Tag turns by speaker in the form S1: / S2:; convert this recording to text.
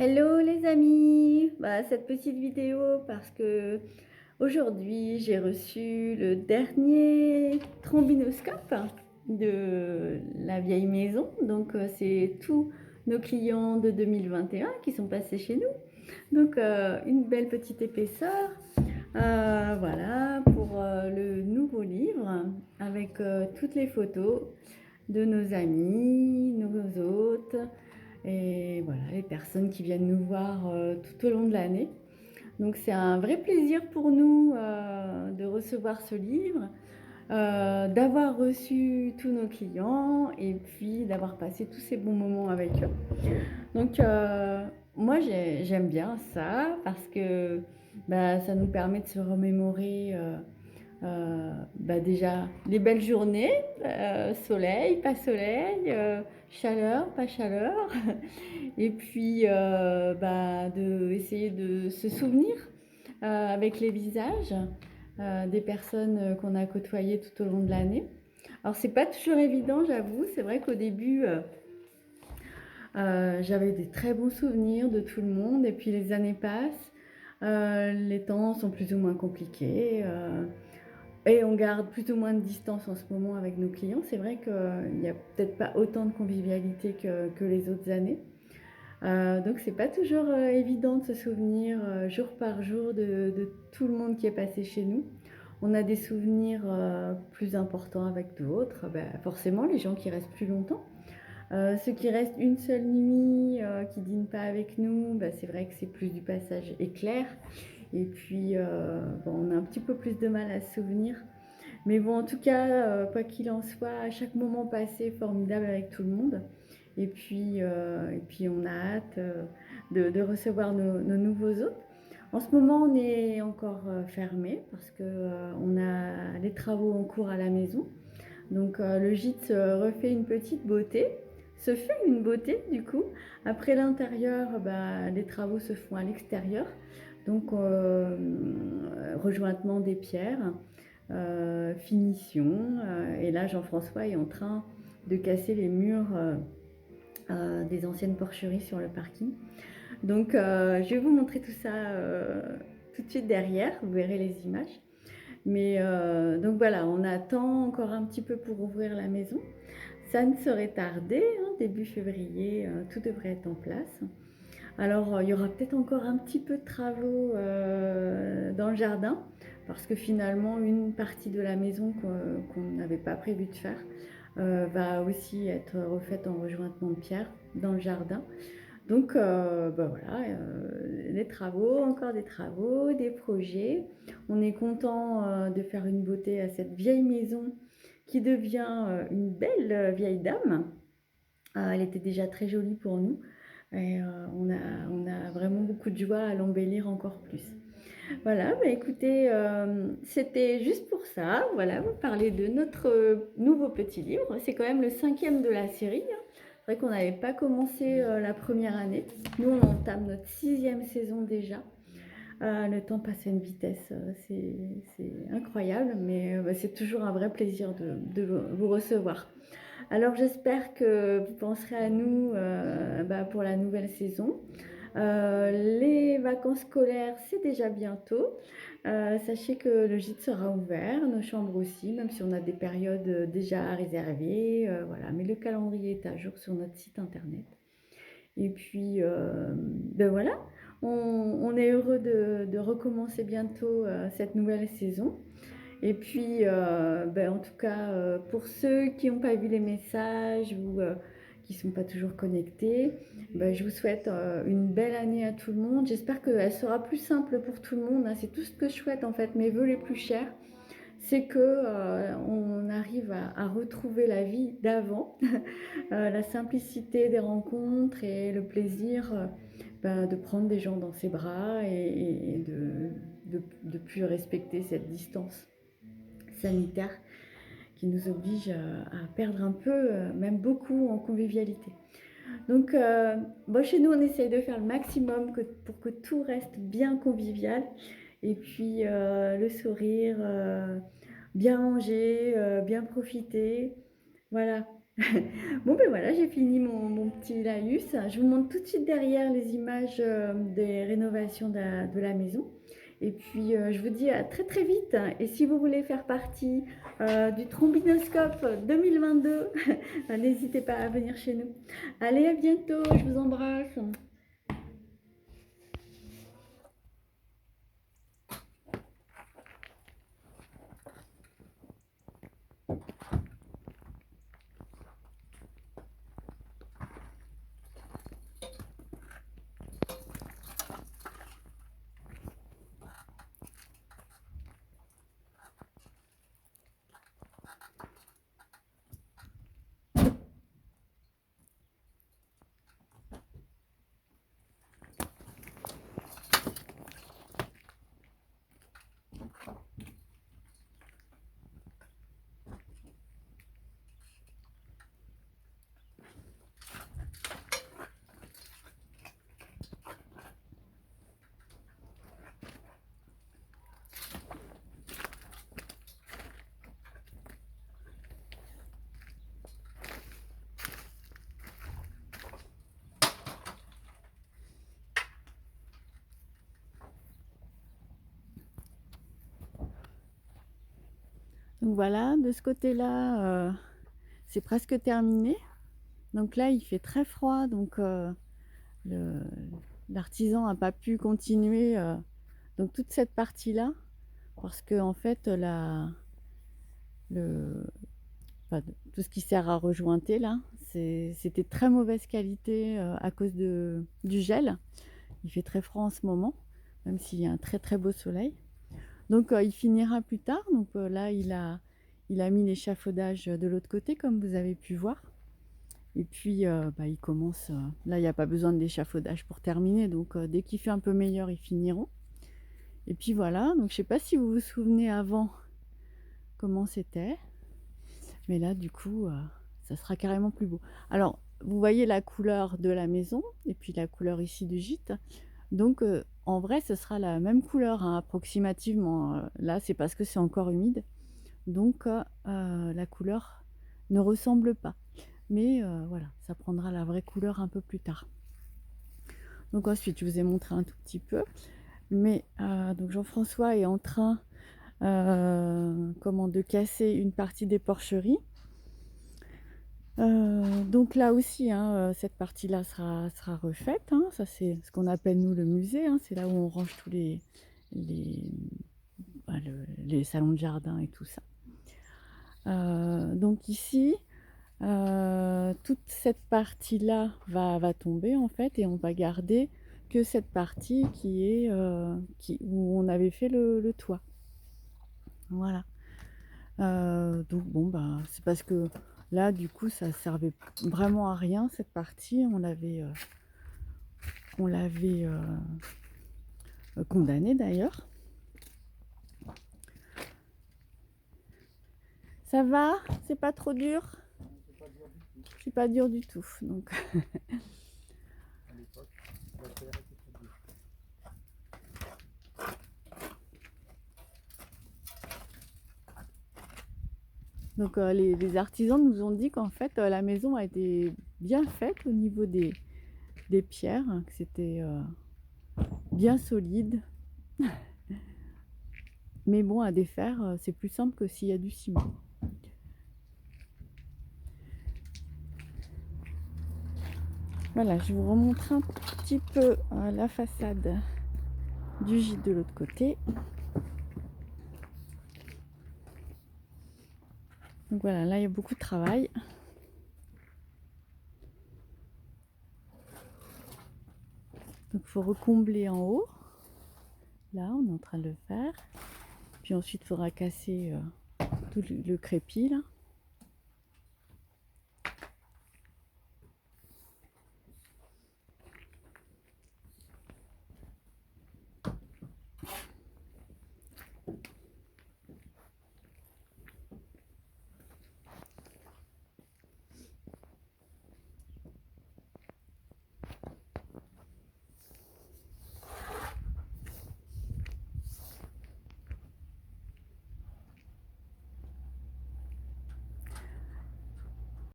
S1: Hello les amis, cette petite vidéo parce que aujourd'hui j'ai reçu le dernier trombinoscope de la vieille maison. Donc c'est tous nos clients de 2021 qui sont passés chez nous. Donc une belle petite épaisseur. Voilà pour le nouveau livre avec toutes les photos de nos amis, nos hôtes et voilà, les personnes qui viennent nous voir tout au long de l'année. Donc c'est un vrai plaisir pour nous de recevoir ce livre, d'avoir reçu tous nos clients et puis d'avoir passé tous ces bons moments avec eux. Donc moi j'aime bien ça parce que ça nous permet de se remémorer déjà les belles journées, soleil, pas soleil, chaleur, pas chaleur, et puis de essayer de se souvenir avec les visages des personnes qu'on a côtoyées tout au long de l'année. Alors c'est pas toujours évident, j'avoue. C'est vrai qu'au début j'avais des très bons souvenirs de tout le monde, et puis les années passent, les temps sont plus ou moins compliqués. Et on garde plus ou moins de distance en ce moment avec nos clients. C'est vrai qu'il n'y a peut-être pas autant de convivialité que les autres années. Donc c'est pas toujours évident de se souvenir jour par jour de tout le monde qui est passé chez nous. On a des souvenirs plus importants avec d'autres. Forcément, les gens qui restent plus longtemps. Ceux qui restent une seule nuit, qui dînent pas avec nous, c'est vrai que c'est plus du passage éclair. Et puis, on a un petit peu plus de mal à se souvenir. Mais bon, en tout cas, quoi qu'il en soit, à chaque moment passé est formidable avec tout le monde. Et puis on a hâte de recevoir nos nouveaux hôtes. En ce moment, on est encore fermé parce qu'on a des travaux en cours à la maison. Donc le gîte se refait une petite beauté, se fait une beauté du coup. Après l'intérieur, les travaux se font à l'extérieur. Donc rejointement des pierres, finition. Et là, Jean-François est en train de casser les murs des anciennes porcheries sur le parking. Donc je vais vous montrer tout ça tout de suite derrière, vous verrez les images. Mais donc voilà, on attend encore un petit peu pour ouvrir la maison. Ça ne serait tardé, hein, début février, tout devrait être en place. Alors il y aura peut-être encore un petit peu de travaux dans le jardin, parce que finalement une partie de la maison qu'on n'avait pas prévu de faire va aussi être refaite en rejointement de pierre dans le jardin. Donc voilà, des travaux, encore des travaux, des projets. On est content de faire une beauté à cette vieille maison qui devient une belle vieille dame. Elle était déjà très jolie pour nous et on a vraiment beaucoup de joie à l'embellir encore plus. Voilà, écoutez, c'était juste pour ça, voilà, vous parler de notre nouveau petit livre. C'est quand même le 5e de la série, hein. C'est vrai qu'on n'avait pas commencé la première année. Nous, on entame notre 6e saison déjà. Le temps passe à une vitesse, c'est incroyable, mais c'est toujours un vrai plaisir de vous recevoir. Alors j'espère que vous penserez à nous pour la nouvelle saison. Les vacances scolaires, c'est déjà bientôt. Sachez que le gîte sera ouvert, nos chambres aussi, même si on a des périodes déjà réservées. Voilà. Mais le calendrier est à jour sur notre site internet. Et puis, voilà, on est heureux de recommencer bientôt cette nouvelle saison. Et puis, en tout cas, pour ceux qui n'ont pas vu les messages ou qui ne sont pas toujours connectés, je vous souhaite une belle année à tout le monde. J'espère qu'elle sera plus simple pour tout le monde, hein. C'est tout ce que je souhaite en fait. Mes vœux les plus chers, c'est que on arrive à retrouver la vie d'avant, la simplicité des rencontres et le plaisir de prendre des gens dans ses bras et de plus respecter cette distance sanitaire qui nous oblige à perdre un peu, même beaucoup en convivialité. Donc, chez nous, on essaye de faire le maximum pour que tout reste bien convivial. Et puis, le sourire, bien manger, bien profiter. Voilà. Bon, ben voilà, j'ai fini mon petit laïus. Je vous montre tout de suite derrière les images des rénovations de la maison. Et puis, je vous dis à très très vite. Et si vous voulez faire partie du Trombinoscope 2022, n'hésitez pas à venir chez nous. Allez, à bientôt, je vous embrasse. Donc voilà, de ce côté-là, c'est presque terminé. Donc là, il fait très froid, donc l'artisan n'a pas pu continuer donc toute cette partie-là, parce que en fait, le, enfin, tout ce qui sert à rejointer là, c'était très mauvaise qualité à cause du gel. Il fait très froid en ce moment, même s'il y a un très très beau soleil. Donc il finira plus tard. Donc là, il a mis l'échafaudage de l'autre côté, comme vous avez pu voir. Et puis il commence. Là, il n'y a pas besoin de l'échafaudage pour terminer. Donc dès qu'il fait un peu meilleur, ils finiront. Et puis voilà. Donc je sais pas si vous vous souvenez avant comment c'était. Mais là, du coup, ça sera carrément plus beau. Alors, vous voyez la couleur de la maison et puis la couleur ici du gîte. Donc, en vrai, ce sera la même couleur hein, approximativement. Là, c'est parce que c'est encore humide. Donc, la couleur ne ressemble pas. Mais voilà, ça prendra la vraie couleur un peu plus tard. Donc ensuite, je vous ai montré un tout petit peu. Mais donc Jean-François est en train de casser une partie des porcheries. Donc là aussi, hein, cette partie-là sera refaite. Hein. Ça, c'est ce qu'on appelle, nous, le musée. Hein. C'est là où on range tous les, les salons de jardin et tout ça. Donc ici, toute cette partie-là va tomber, en fait, et on va garder que cette partie qui est où on avait fait le toit. Voilà. Donc bon, bah, c'est parce que là, du coup, ça servait vraiment à rien, cette partie. On l'avait condamné d'ailleurs. Ça va? C'est pas trop dur? C'est pas dur du tout. Donc Donc les artisans nous ont dit qu'en fait la maison a été bien faite au niveau des pierres, hein, que c'était bien solide. Mais bon, à défaire, c'est plus simple que s'il y a du ciment. Voilà, je vous remontre un petit peu la façade du gîte de l'autre côté. Donc voilà, là il y a beaucoup de travail. Donc il faut recombler en haut. Là, on est en train de le faire. Puis ensuite, il faudra casser tout le crépi là.